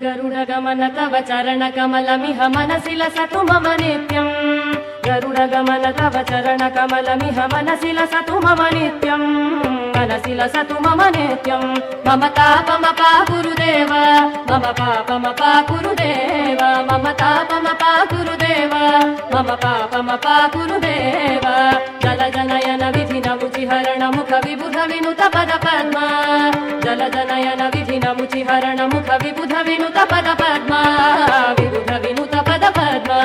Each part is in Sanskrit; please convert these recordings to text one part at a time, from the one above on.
गरुडगमन तव चरणकमलमिह मनसि लसतु मम नित्यम्। गरुडगमन तव चरणकमलमिह मनसि लसतु मम नित्यम्। मनसि लसतु मम नित्यम्। मम तापमपा गुरुदेव मम पापमपा गुरुदेव मम तापमपा गुरुदेव मम पापमपा गुरुदेव। जलजनयन विधिन मुचिहरण मुख विबुध विनुत पद पद्मा। जलजनयन विधिन मुचिहरण मुख विबुध विनुत पद पद्मा। विबुध विनुत पद पद्मा।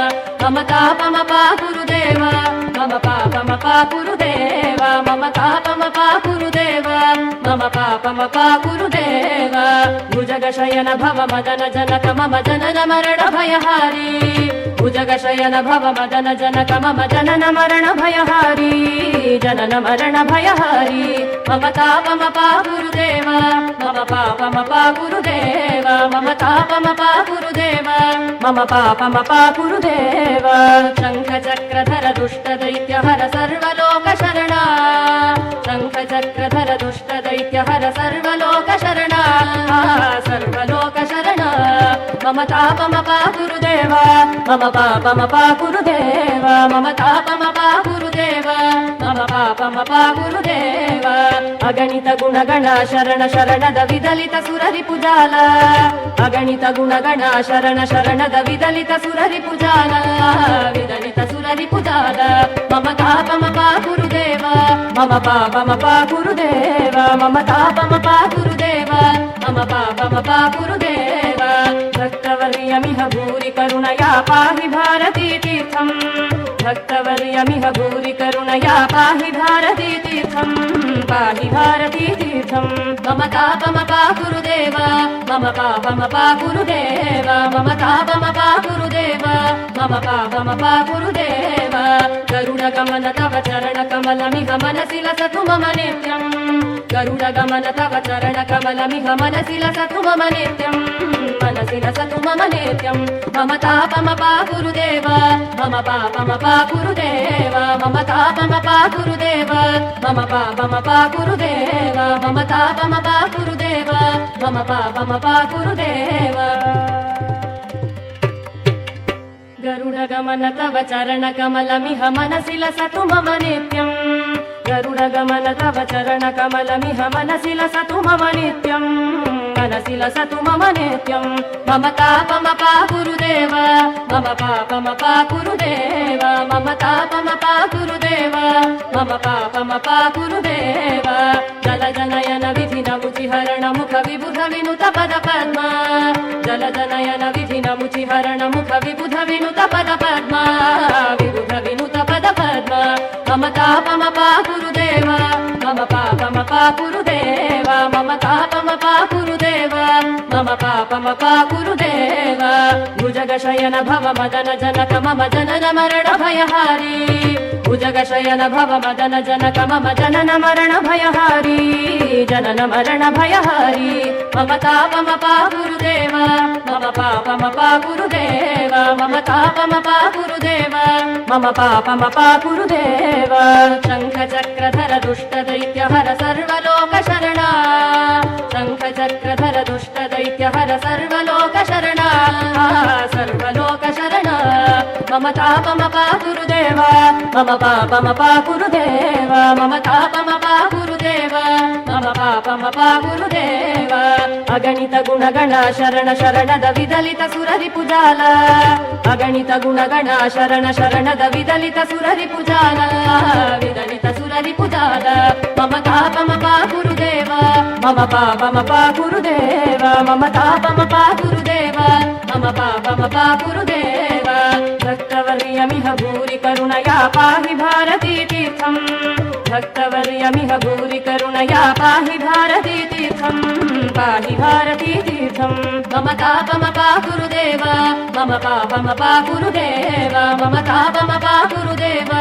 मम तापमपा गुरुदेव मम पापमपा गुरुदेव मम तापमपा गुरुदेव मम पापमपा गुरुदेव। भुजगशयन भव मदन जनक मम जनन मरण भयहारी। भुजगशयन भव मदन जनक मम जनन मरण भयहारी। जनन मरण भयहारी। मम तापमपा गुरुदेव मम पापमपा गुरुदेव मम तापमपा गुरुदेव मम पापमपा गुरुदेव। शङ्खचक्रधर दुष्ट दैत्यहर सर्वलोक शरणा। शङ्खचक्रधर दुष्ट दैत्यहर सर्वलोक शरणा। सर्वलोक शरणा। मम तापमपा गुरुदेव मम पापमपा गुरुदेव मम तापमपा गुरुदेव मम पापमपा गुरुदेव। अगणित गुणगण शरण शरणद विदलित सुररिपुजाल। अगणित गुणगण शरण शरणद विदलित सुररिपुजाल। विदलित सुररिपुजाल। मम तापमपा गुरुदेव मम पापमपा गुरुदेव मम तापमपा गुरुदेव मम पापमपा गुरुदेव। भक्तवर्यमिह भूरि करुणया पाहि भारती तीर्थम्। भक्तवर्यमिह भूरि करुणया पाहि भारती तीर्थम्। पाहि भारती तीर्थम्। मम तापमपा गुरुदेव मम पापमपा गुरुदेव मम तापमपा गुरुदेव मम पापमपा गुरुदेव। गरुडगमन तव चरणकमलमिह मनसि लसतु मम नित्यम्। गरुडगमन तव चरणकमलमिह मनसि लसतु मम नित्यम्। मनसि लसतु मम नित्यम्। मम तापमपा गुरुदेव मम पापमपा गुरुदेव मम तापमपा गुरुदेव मम पापमपा गुरुदेव मम तापमपा गुरुदेव मम पापमपा गुरुदेव। गरुडगमन तव चरणकमलमिह मनसि लसतु मम नित्यम्। गरुडगमन तव चरणकमलमिह मनसि लसतु मम नित्यम्। मनसि लसतु मम नित्यम्। मम तापमपा गुरुदेव मम पापमपा गुरुदेव मम तापमपा गुरुदेव मम पापमपा गुरुदेव। जलजनयन विधिन मुचिहरण मुख विबुध विनुत पद पद्मा। जलजनयन विधिन मुचिहरण मुख विबुध विनुत पद पद्मा। विबुध विनुत पद पद्मा। मम तापमपा गुरुदेव मम पापमपा गुरुदेव मम तापमपा गुरुदेव मम पापमपा गुरुदेव। भुजगशयन भव मदन जनक मम जनन मरण भयहारी। भुजगशयन भव मदन जनक मम जनन मरण भयहारी। जनन मरण भयहारी। मम तापमपा गुरुदेव मम पापमपा गुरुदेव मम तापमपा गुरुदेव मम पापमपा गुरुदेव। शङ्खचक्रधर दुष्ट दैत्यहर सर्वलोक शरणा। शङ्खचक्रधर दुष्ट दैत्यहर सर्वलोक शरणा। सर्वलोक शरणा। मम तापमपा गुरुदेव मम पापमपा गुरुदेव मम तापमपा गुरुदेव मम पापमपा गुरुदेव। अगणित गुणगण शरण शरणद विदलित सुररिपुजाल। अगणित गुणगण शरण शरणद विदलित सुररिपुजाल। विदलित सुररिपुजाल। मम तापमपा गुरुदेव मम पापमपा गुरुदेव मम तापमपा गुरुदेव मम पापमपा गुरुदेव। भक्तवर्यमिह भूरि करुणया पाहि भारती तीर्थम्। भक्तवर्यमिह भूरि करुणया पाहि भारती तीर्थम्। पाहि भारती तीर्थम्। मम तापमपा गुरुदेव मम पापमपा गुरुदेव मम तापमपा गुरुदेव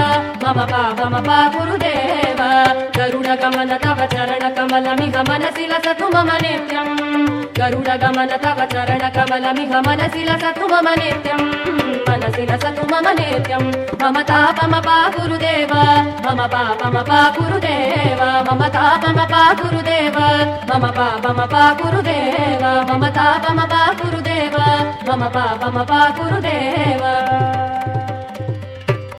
मम पापमपा गुरुदेव। गरुडगमन तव चरणकमलमिह मनसि लसतु मम नित्यम्। गरुडगमन तव चरणकमलमिह मनसि लसतु मम नित्यम्। मनसि लसतु मम नित्यम्। मम तापमपा गुरुदेव मम पापमपा गुरुदेव मम तापमपा गुरुदेव मम पापमपा गुरुदेव मम तापमपा गुरुदेव मम पापम पा गुरुदेव